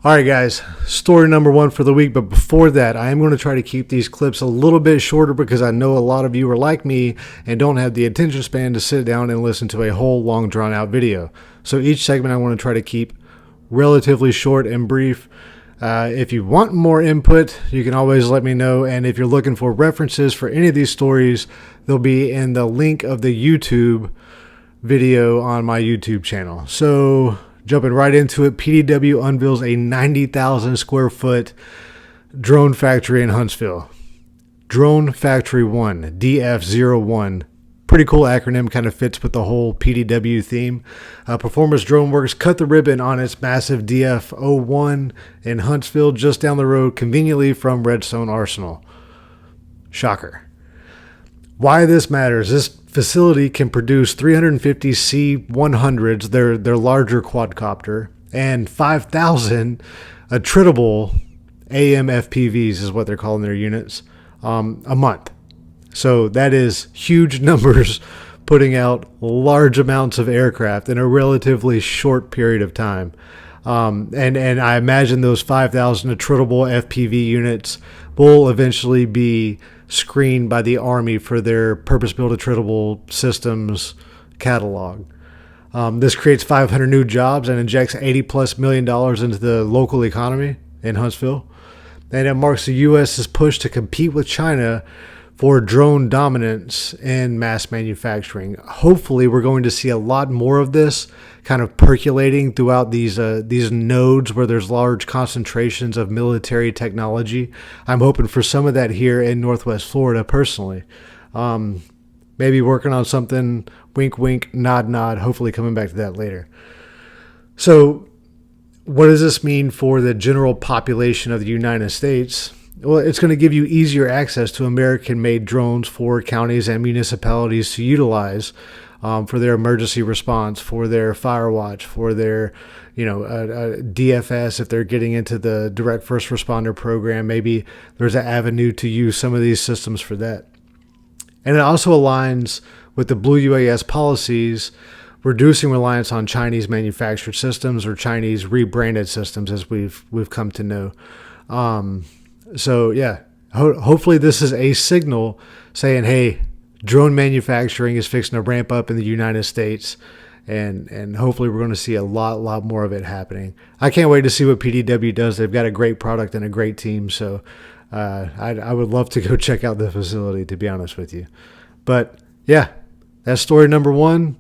All right, guys, story number one for the week. But before that, I am going to try to keep these clips a little bit shorter because I know a lot of you are like me and don't have the attention span to sit down and listen to a whole long drawn out video. So each segment I want to try to keep relatively short and brief. If you want more input, you can always let me know. And if you're looking for references for any of these stories, they'll be in the link of the YouTube video on my YouTube channel. So jumping right into it, PDW unveils a 90,000 square foot drone factory in Huntsville. Drone Factory 1, DF01. Pretty cool acronym, kind of fits with the whole PDW theme. Performance Drone Works cut the ribbon on its massive DF01 in Huntsville, just down the road, conveniently from Redstone Arsenal. Shocker. Why this matters: this facility can produce 350 C-100s, their larger quadcopter, and 5,000 attritable AM-FPVs is what they're calling their units, a month. So that is huge numbers, putting out large amounts of aircraft in a relatively short period of time. And I imagine those 5,000 attritable FPV units will eventually be screened by the Army for their purpose-built attritable systems catalog. This creates 500 new jobs and injects $80+ million into the local economy in Huntsville. And it marks the U.S.'s push to compete with China for drone dominance in mass manufacturing. Hopefully, we're going to see a lot more of this kind of percolating throughout these nodes where there's large concentrations of military technology. I'm hoping for some of that here in Northwest Florida personally. Maybe working on something, wink, wink, nod, nod, hopefully coming back to that later. So what does this mean for the general population of the United States? Well, it's going to give you easier access to American-made drones for counties and municipalities to utilize for their emergency response, for their fire watch, for their, DFS. If they're getting into the direct first responder program, maybe there's an avenue to use some of these systems for that. And it also aligns with the Blue UAS policies, reducing reliance on Chinese manufactured systems or Chinese rebranded systems, as we've come to know. So yeah, hopefully this is a signal saying, hey, drone manufacturing is fixing to ramp up in the United States, and hopefully we're going to see a lot more of it happening. I can't wait to see what PDW does. They've got a great product and a great team, so I would love to go check out the facility, to be honest with you. But yeah, that's story number one.